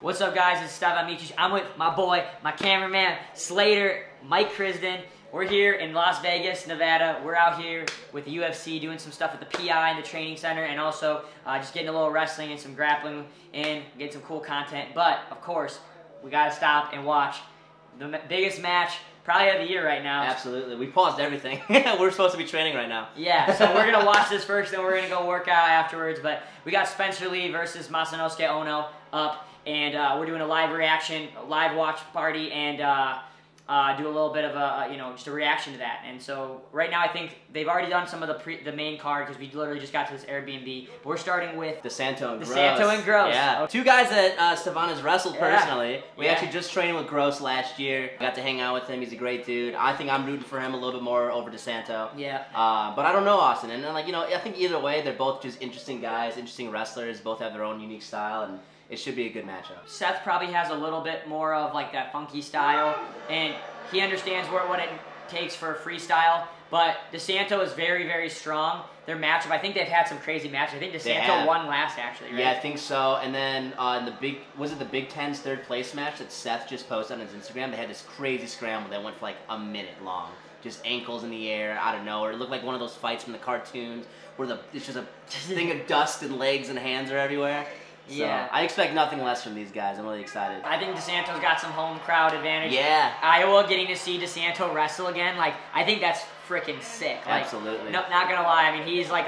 What's up, guys? It's Stevan Micic. I'm with my boy, my cameraman, Slater, Mike Krzyson. We're here in Las Vegas, Nevada. We're out here with the UFC doing some stuff at the PI and the training center, and also just getting a little wrestling and some grappling and getting some cool content. But, of course, we got to stop and watch the biggest match probably of the year right now. Absolutely. We paused everything. We're supposed to be training right now. Yeah, so we're going to watch this first, then we're going to go work out afterwards. But we got Spencer Lee versus Masanosuke Ono up. And we're doing a live reaction, live watch party, and do a little bit of a, just a reaction to that. And so right now I think they've already done some of the main card because we literally just got to this Airbnb. But we're starting with DeSanto and Gross. DeSanto and Gross. Yeah. Two guys that Stevan has wrestled personally. Yeah. We actually just trained with Gross last year. Got to hang out with him. He's a great dude. I think I'm rooting for him a little bit more over DeSanto. Yeah. But I don't know Austin. And then, I think either way, they're both just interesting guys, interesting wrestlers. Both have their own unique style, and it should be a good matchup. Seth probably has a little bit more of like that funky style, and he understands what it takes for freestyle. But DeSanto is very, very strong. Their matchup, I think they've had some crazy matches. I think DeSanto won last, actually, right? Yeah, I think so. And then in the Big Ten's third place match that Seth just posted on his Instagram, they had this crazy scramble that went for like a minute long. Just ankles in the air, out of nowhere. It looked like one of those fights from the cartoons where it's just a thing of dust and legs and hands are everywhere. So, yeah. I expect nothing less from these guys. I'm really excited. I think DeSanto's got some home crowd advantage. Yeah. Iowa getting to see DeSanto wrestle again, I think that's freaking sick. Absolutely. Not gonna lie, I mean, he's like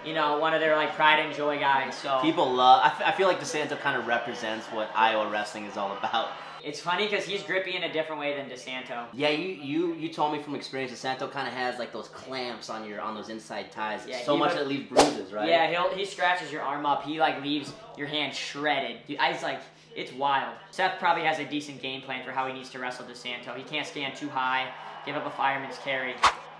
one of their pride and joy guys. So people love. I feel like DeSanto kind of represents what Iowa wrestling is all about. It's funny because he's grippy in a different way than DeSanto. Yeah, you told me from experience, DeSanto kind of has like those clamps on those inside ties. Yeah, so much that leaves bruises, right? Yeah, he scratches your arm up. He leaves your hand shredded. Dude, it's wild. Seth probably has a decent game plan for how he needs to wrestle DeSanto. He can't stand too high, give up a fireman's carry.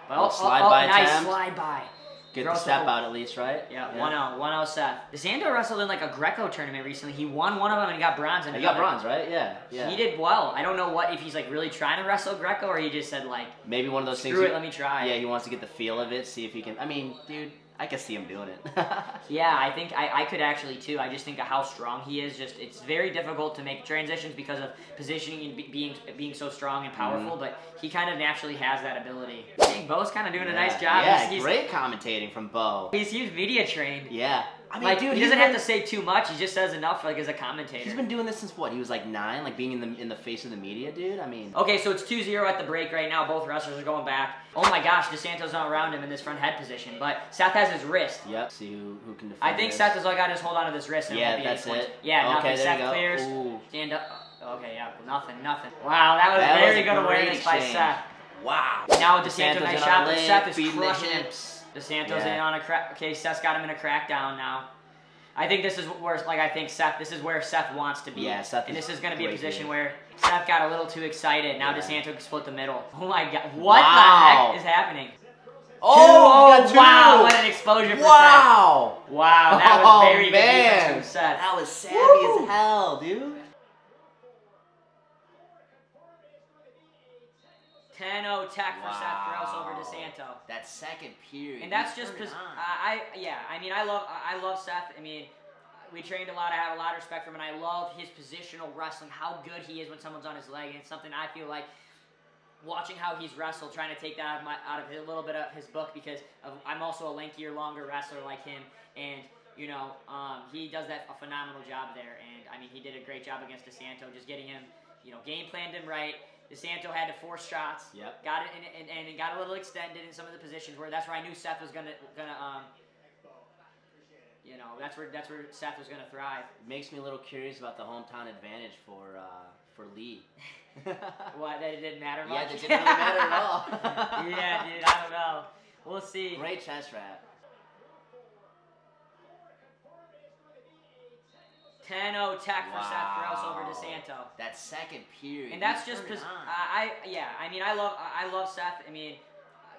But nice slide by. Get the step out at least, right? Yeah, 1-0 Seth. DeSanto wrestled in a Greco tournament recently. He won one of them and he got bronze in another. He got bronze, right? Yeah. He did well. I don't know if he's really trying to wrestle Greco or he just said maybe one of those things. Screw it, let me try. Yeah, he wants to get the feel of it, see if he can. I mean, dude, I can see him doing it. Yeah, I think I could actually too. I just think of how strong he is. It's very difficult to make transitions because of positioning and being so strong and powerful, but he kind of naturally has that ability. I think Bo's kind of doing a nice job. Yeah, great commentating from Bo. He's media trained. Yeah. I mean, dude, he doesn't have to say too much. He just says enough, as a commentator. He's been doing this since what? He was 9, being in the face of the media, dude. I mean. Okay, so it's 2-0 at the break right now. Both wrestlers are going back. Oh my gosh, DeSanto's not around him in this front head position, but Seth has his wrist. Yep. See who can defend. I think Seth has all got to just hold on to this wrist. And yeah, that's it. Yeah, okay, nothing. Seth clears. Ooh. Stand up. Okay, yeah, nothing. Wow, that was very good awareness by Seth. Wow. Now DeSanto, nice shot, but Seth is crushing him. DeSanto's in on a crack. Okay, Seth's got him in a crackdown now. I think this is where, this is where Seth wants to be. Yeah, Seth. And this is going to be a position where Seth got a little too excited. Now DeSanto can split the middle. Oh my God, what the heck is happening? Oh, wow, what an exposure for Seth. Wow, that was very good defense from Seth. That was savvy as hell, dude. 10-0 tech for Seth Gross over DeSanto. That second period. And that's just because I love Seth. I mean, we trained a lot. I have a lot of respect for him, and I love his positional wrestling. How good he is when someone's on his leg, and it's something I feel like watching how he's wrestled, trying to take that out of a little bit of his book because I'm also a lankier, longer wrestler like him, and he does a phenomenal job there. And I mean, he did a great job against DeSanto, just getting him, game planned him right. DeSanto had to force shots. Yep. Got it, and it got a little extended in some of the positions where that's where I knew Seth was gonna that's where Seth was gonna thrive. Makes me a little curious about the hometown advantage for Lee. What? That it didn't matter much. Yeah, it didn't really matter at all. Yeah, dude. I don't know. We'll see. Great chest wrap. 10-0 tech for Seth Gross over DeSanto. That second period. And that's just because I love Seth. I mean,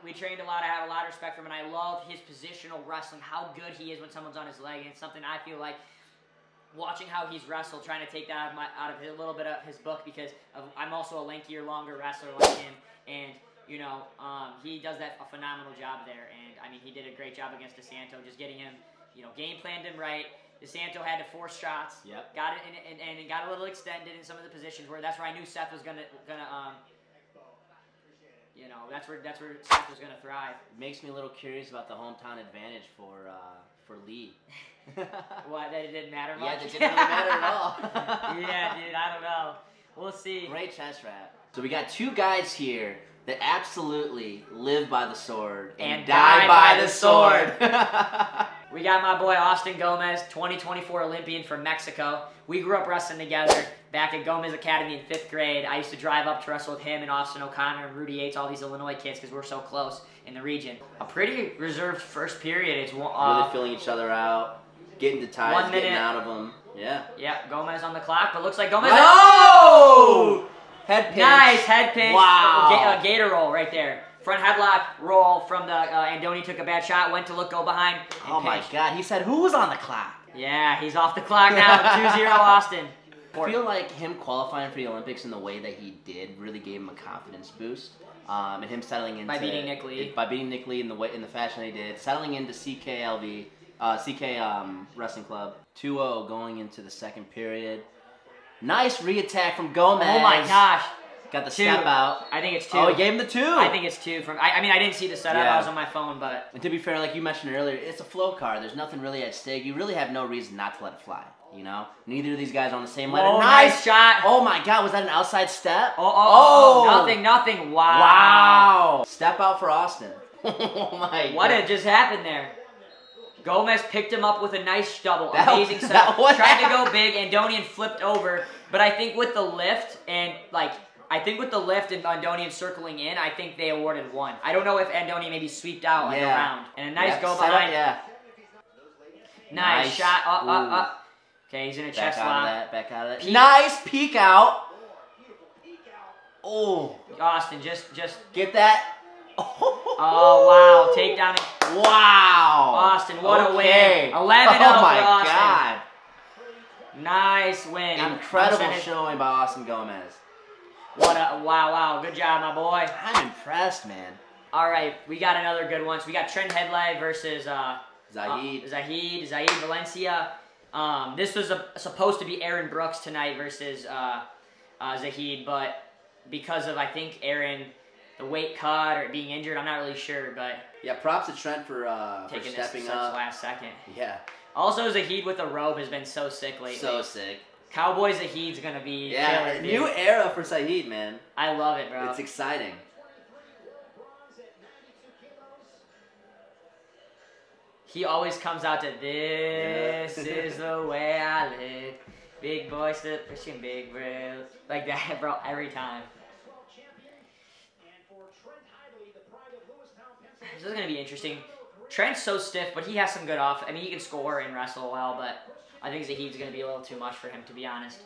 we trained a lot. I have a lot of respect for him, and I love his positional wrestling. How good he is when someone's on his leg, and it's something I feel like watching how he's wrestled, trying to take that out of a little bit of his book because I'm also a lankier, longer wrestler like him, and he does a phenomenal job there. And I mean, he did a great job against DeSanto, just getting him, game planned him right. DeSanto had to force shots. Yep. Got it, and it got a little extended in some of the positions where that's where I knew Seth was gonna you know, that's where Seth was gonna thrive. It makes me a little curious about the hometown advantage for Lee. What, that it didn't matter much? Yeah, it didn't really matter at all. Yeah, dude, I don't know. We'll see. Great chest wrap. So we got two guys here that absolutely live by the sword and die by the sword. We got my boy Austin Gomez, 2024 Olympian from Mexico. We grew up wrestling together back at Gomez Academy in 5th grade. I used to drive up to wrestle with him and Austin O'Connor and Rudy Yates, all these Illinois kids, because we're so close in the region. A pretty reserved first period. It's really filling each other out, getting the ties, 1 minute. getting out of them. Yeah. Yeah, Gomez on the clock, but looks like Gomez. Oh! Head pinch. Nice head pinch. Wow. Gator roll right there. Front headlock roll from the Andoni took a bad shot, went to look, go behind. Oh my God! He said, "Who was on the clock?" Yeah, he's off the clock now. 2-0 Austin. I feel like him qualifying for the Olympics in the way that he did really gave him a confidence boost. And him settling into by beating Nick Lee. By beating Nick Lee in the fashion he did, settling into CK Wrestling Club. 2-0 going into the second period. Nice re-attack from Gomez. Oh my gosh. Got the step out. I think it's 2. Oh, he gave him the 2. I think it's 2. I mean, I didn't see the setup. Yeah. I was on my phone, but... And to be fair, like you mentioned earlier, it's a flow card. There's nothing really at stake. You really have no reason not to let it fly, you know? Neither of these guys are on the same ladder. Oh, nice shot. Oh my God, was that an outside step? Oh. Nothing. Wow. Wow. Step out for Austin. Oh my God. What had just happened there? Gomez picked him up with a nice double. Amazing that setup. Tried to go big. Andonian flipped over. But I think with the lift and, Andonian circling in, I think they awarded 1. I don't know if Andonian maybe sweeped out like around. And a nice go behind. Nice shot. Up. Okay, he's in a chest lock. Back out of that. Nice peek out. Oh. Austin, just get that. Oh, wow. Takedown. Wow. Austin, what a win. 11-0 for Austin. God. Nice win. Incredible showing by Austin Gomez. Wow. Good job, my boy. I'm impressed, man. All right, we got another good one. So we got Trent Headley versus Zahid Valencia. This was supposed to be Aaron Brooks tonight versus Zahid, but because of, I think, Aaron, the weight cut or being injured, I'm not really sure, but... Yeah, props to Trent for stepping up. Last second. Yeah. Also, Zahid with the rope has been so sick lately. So sick. Cowboy Zahid's going to be killer, new era for Zahid, man. I love it, bro. It's exciting. He always comes out to, this is the way I live. Big boy still pushing big bro. Like that, bro, every time. This is going to be interesting. Trent's so stiff, but he has some good off. I mean, he can score and wrestle well, but I think Zahid's going to be a little too much for him, to be honest.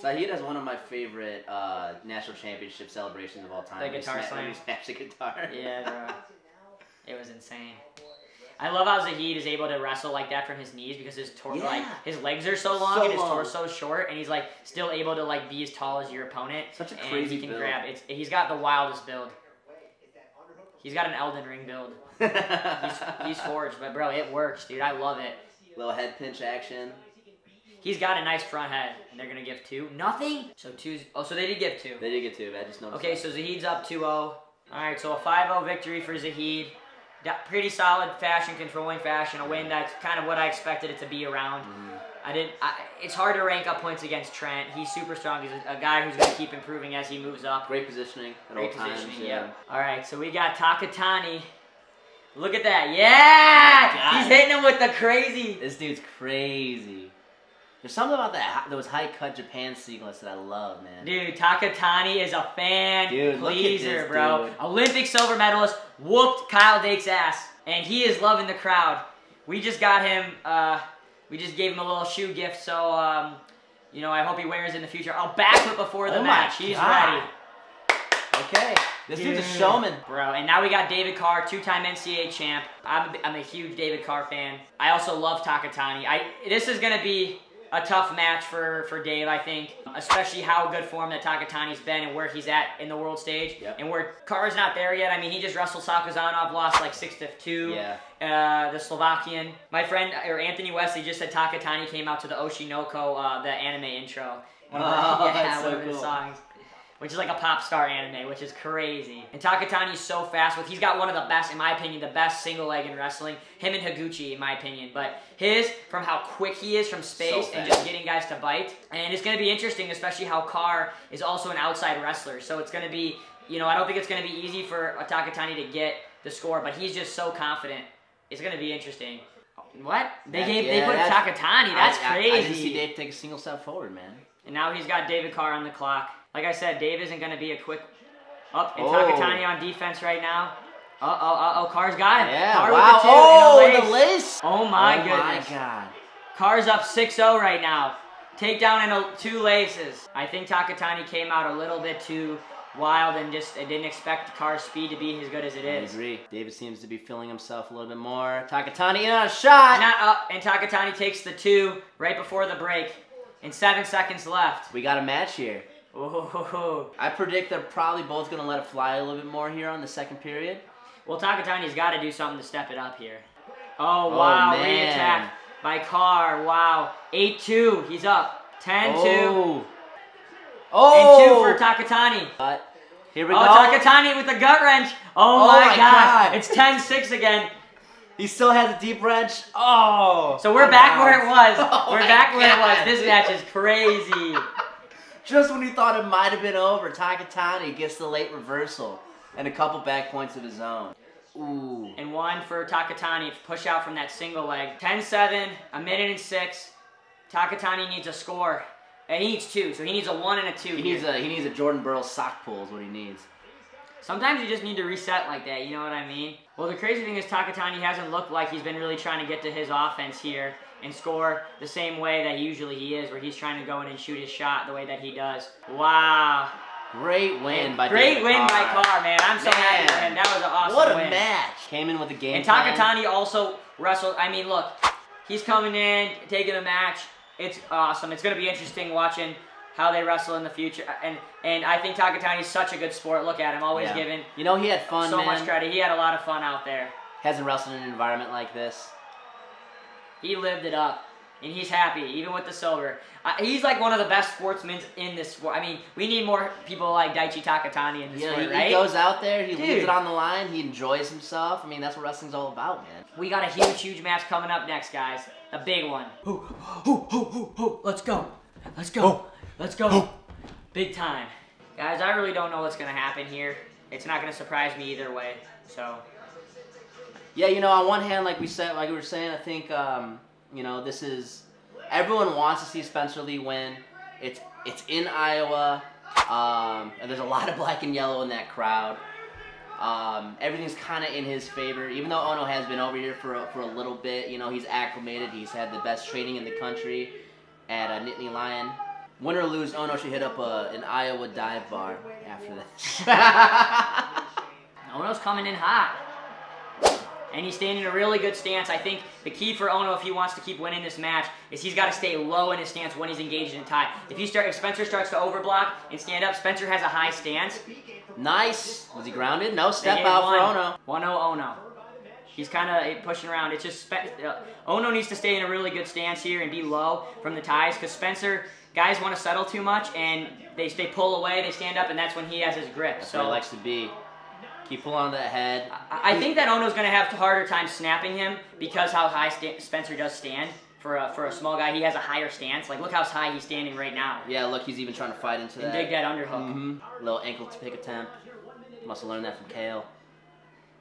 Zahid has one of my favorite national championship celebrations of all time. The guitar slam. When he smashed the guitar. Yeah, bro. It was insane. I love how Zahid is able to wrestle like that from his knees because his his legs are so long and his torso is short, and he's like still able to like be as tall as your opponent. Such a crazy he can build. grab. He's got the wildest build. He's got an Elden Ring build. he's forged, but bro, it works, dude. I love it. Little head pinch action. He's got a nice front head, and they're gonna give 2. Nothing. So 2. Oh, so they did give 2. They did get 2. I just noticed. Okay, so Zahid's up 2-0. All right, so a 5-0 victory for Zahid. Pretty solid fashion, controlling fashion. A win that's kind of what I expected it to be around. It's hard to rank up points against Trent. He's super strong. He's a guy who's going to keep improving as he moves up. Great positioning at all times. Yeah. All right, so we got Takatani. Look at that. Yeah! He's hitting him with the crazy. This dude's crazy. There's something about those high-cut Japan singlets that I love, man. Dude, Takatani is a fan pleaser, bro. Dude. Olympic silver medalist, whooped Kyle Dake's ass, and he is loving the crowd. We just got him, we just gave him a little shoe gift, so, you know, I hope he wears it in the future. I'll backflip before the match. He's ready. Okay. This dude's a showman. Bro, and now we got David Carr, 2-time NCAA champ. I'm a huge David Carr fan. I also love Takatani. This is going to be a tough match for Dave, I think, especially how good form that Takatani's been and where he's at in the world stage, and where Carr's not there yet. I mean, he just wrestled Sakazanov, lost like 6-2. Yeah. The Slovakian. My friend, or Anthony Wesley, just said Takatani came out to the Oshinoko, the anime intro. One of his songs. Which is like a pop star anime, which is crazy. And Takatani's so fast. He's got one of the best, in my opinion, the best single leg in wrestling. Him and Higuchi, in my opinion. But his, from how quick he is from space and just getting guys to bite. And it's going to be interesting, especially how Carr is also an outside wrestler. So it's going to be, you know, I don't think it's going to be easy for Takatani to get the score, but he's just so confident. It's going to be interesting. What? They put Takatani. That's crazy. I didn't see Dave take a single step forward, man. And now he's got David Carr on the clock. Like I said, Dave isn't going to be a quick up. And Takatani on defense right now. Carr's got him. Yeah, Carr wow. with the 2 and the lace. Oh my goodness. Oh my God. Carr's up 6-0 right now. Takedown and 2 laces. I think Takatani came out a little bit too wild and just didn't expect Carr's speed to be as good as it is. I agree. David seems to be feeling himself a little bit more. Takatani in on a shot. Not up, and Takatani takes the 2 right before the break. And 7 seconds left. We got a match here. Ooh. I predict they're probably both going to let it fly a little bit more here on the second period. Well, Takatani's got to do something to step it up here. Oh, wow. Re-attack by Carr. Wow. 8-2. He's up. 10-2. Oh. And 2 for Takatani. But here we go. Takatani with the gut wrench. Oh, my God. It's 10-6 again. He still has a deep wrench. Oh. So we're back where it was. We're back where it was. This match is crazy. Just when you thought it might have been over, Takatani gets the late reversal and a couple back points of his own. Ooh. And 1 for Takatani. Push out from that single leg. 10-7, 1:06. Takatani needs a score. He needs 2, so he needs a 1 and a 2. He needs a Jordan Burroughs sock pull is what he needs. Sometimes you just need to reset like that, you know what I mean? Well, the crazy thing is Takatani hasn't looked like he's been really trying to get to his offense here and score the same way that usually he is, where he's trying to go in and shoot his shot the way that he does. Wow. Great win by Carr, man. I'm so happy for him. That was an awesome win. What a match. Came in with a game And Takatani also wrestled. I mean, look, he's coming in, taking a match. It's awesome. It's going to be interesting watching how they wrestle in the future. And I think Takatani's such a good sport. Look at him, always giving he had fun, so much credit. He had a lot of fun out there. Hasn't wrestled in an environment like this. He lived it up. And he's happy, even with the silver. He's like one of the best sportsmen in this sport. I mean, we need more people like Daichi Takatani in this sport, right? He goes out there, he leaves it on the line, he enjoys himself. I mean, that's what wrestling's all about, man. We got a huge match coming up next, guys. A big one. Let's go. Let's go. Let's go. Big time. Guys, I really don't know what's going to happen here. It's not going to surprise me either way, so. Yeah, you know, on one hand, like we were saying, I think, you know, this is, everyone wants to see Spencer Lee win. It's in Iowa, and there's a lot of black and yellow in that crowd. Everything's kind of in his favor, even though Ono has been over here for a little bit. You know, he's acclimated. He's had the best training in the country at Nittany Lion. Win or lose, Ono should hit up an Iowa dive bar after this. Ono's coming in hot. And he's staying in a really good stance. I think the key for Ono, if he wants to keep winning this match, is he's got to stay low in his stance when he's engaged in a tie. If Spencer starts to overblock and stand up, Spencer has a high stance. Nice. Was he grounded? No, step out for Ono. 1-0 Ono. He's kind of pushing around. It's just Ono needs to stay in a really good stance here and be low from the ties, because Spencer, guys want to settle too much and they pull away, they stand up, and that's when he has his grip. That's where he likes to be. Keep pulling on that head. I think that Ono's going to have a harder time snapping him because how high Spencer does stand. For a small guy, he has a higher stance. Like, look how high he's standing right now. Yeah, look, he's even trying to fight into that. And dig that underhook. Little ankle to pick attempt. Must have learned that from Kale.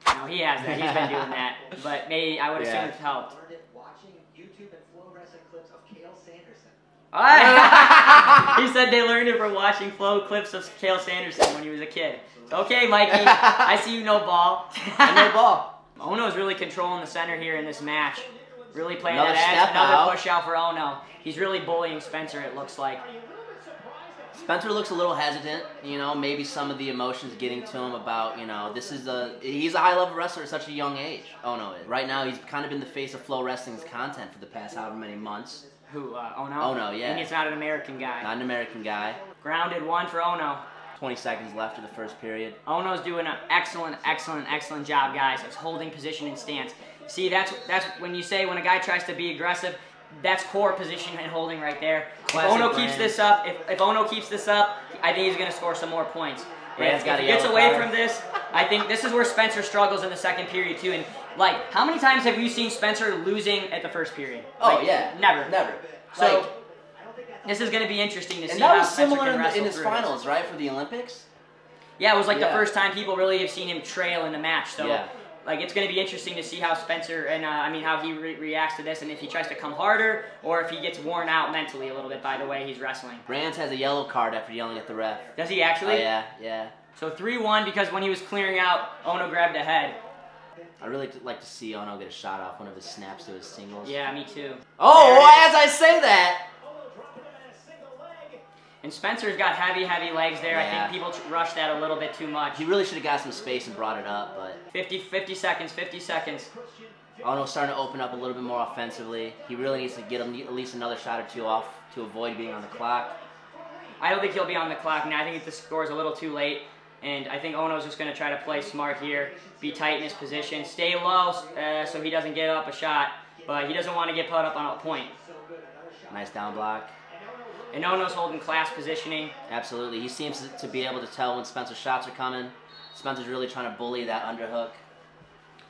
No, he has that. He's been doing that. But maybe I would assume it's helped. He said they learned it from watching Flow clips of Kale Sanderson when he was a kid. Okay, Mikey, I see you know ball. I know ball. Ono's really controlling the center here in this match. Really playing Another that edge. Another out. push out for Ono. He's really bullying Spencer, it looks like. Spencer looks a little hesitant, you know, maybe some of the emotions getting to him about, you know, he's a high-level wrestler at such a young age. Ono is. Right now, he's kind of been the face of Flow Wrestling's content for the past however many months. Who, Ono? Ono, yeah. And it's not an American guy. Not an American guy. Grounded 1 for Ono. 20 seconds left of the first period. Ono's doing an excellent job, guys, of holding position and stance. See, that's when you say when a guy tries to be aggressive, that's core position and holding right there. Classic if Ono Brand. keeps this up, if Ono keeps this up, I think he's going to score some more points. Brand's got if a he gets yellow away card. from this, I think this is where Spencer struggles in the second period too. And like, how many times have you seen Spencer losing at the first period? Oh Like, yeah, never. So Like, this is going to be interesting to see and that how was Spencer similar can wrestle in his through this. finals, right, for the Olympics. Yeah, it was like the Yeah. first time people really have seen him trail in a match. So, Yeah. like, it's going to be interesting to see how Spencer and how he reacts to this, and if he tries to come harder or if he gets worn out mentally a little bit by the way he's wrestling. Brands has a yellow card after yelling at the ref. Does he actually? Oh yeah, yeah. So 3-1 because when he was clearing out, Ono grabbed the head. I really like to see Ono get a shot off one of his snaps to his singles. Yeah, me too. Oh, There it is. as I say that. And Spencer's got heavy legs there. Yeah. I think people rush that a little bit too much. He really should have got some space and brought it up, but 50 seconds. Ono's starting to open up a little bit more offensively. He really needs to get him at least another shot or two off to avoid being on the clock. I don't think he'll be on the clock now. I think the score's a little too late. And I think Ono's just going to try to play smart here, be tight in his position, stay low so he doesn't get up a shot, but he doesn't want to get put up on a point. Nice down block. And Ono's holding class positioning. Absolutely. He seems to be able to tell when Spencer's shots are coming. Spencer's really trying to bully that underhook.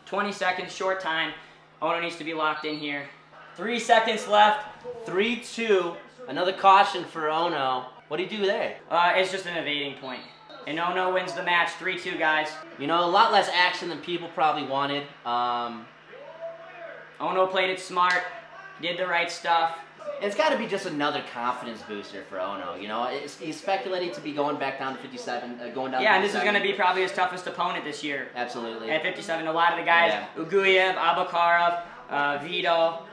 20 seconds, short time. Ono needs to be locked in here. 3 seconds left. 3-2. Another caution for Ono. What do you do there? It's just an evading point. And Ono wins the match, 3-2, guys. You know, a lot less action than people probably wanted. Ono played it smart, did the right stuff. It's got to be just another confidence booster for Ono. You know, he's speculated to be going back down to 57, going down. Yeah, to and this is 57. going to be probably his toughest opponent this year. Absolutely. At 57, a lot of the guys, Yeah. Uguyev, Abakarov, Vito.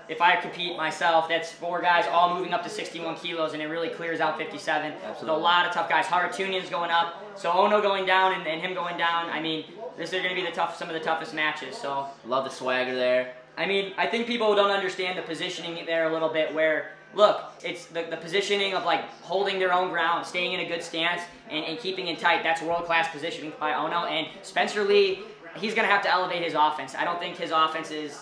If I compete myself, that's 4 guys all moving up to 61 kilos, and it really clears out 57. Absolutely. So a lot of tough guys. Haratunian's going up, so Ono going down and him going down. I mean, this is going to be some of the toughest matches. So Love the swagger there. I mean, I think people don't understand the positioning there a little bit where, look, it's the positioning of like holding their own ground, staying in a good stance, and keeping it tight. That's world-class positioning by Ono. And Spencer Lee, he's going to have to elevate his offense. I don't think his offense is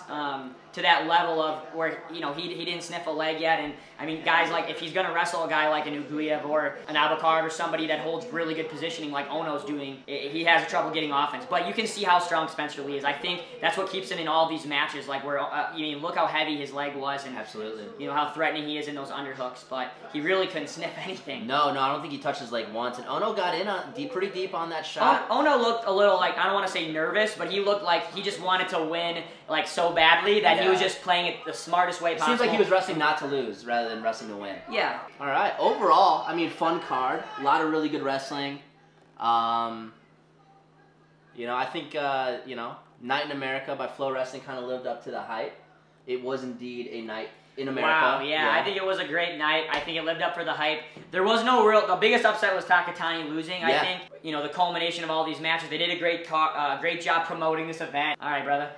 to that level of where, you know, he didn't sniff a leg yet. And, I mean, guys like, if he's going to wrestle a guy like an Uguyev or an Abakarov or somebody that holds really good positioning like Ono's doing, he has trouble getting offense. But you can see how strong Spencer Lee is. I think that's what keeps him in all these matches, like where, you mean, look how heavy his leg was and, Absolutely. you know, how threatening he is in those underhooks. But he really couldn't sniff anything. No, I don't think he touched his leg once. And Ono got in pretty deep on that shot. Ono looked a little like, I don't want to say nervous, but he looked like he just wanted to win like so badly that he was just playing it the smartest way possible. Seems like he was wrestling not to lose rather than wrestling to win. Yeah. All right. Overall, I mean, fun card. A lot of really good wrestling. You know, I think, you know, Night in America by Flow Wrestling kind of lived up to the hype. It was indeed a night in America. Wow, yeah, I think it was a great night. I think it lived up for the hype. There was no the biggest upset was Takatani losing, I think. You know, the culmination of all these matches. They did a great job promoting this event. All right, brother.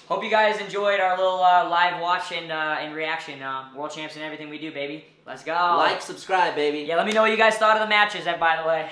Hope you guys enjoyed our little live watch and reaction. World champs and everything we do, baby. Let's go. Like, subscribe, baby. Yeah, let me know what you guys thought of the matches, by the way.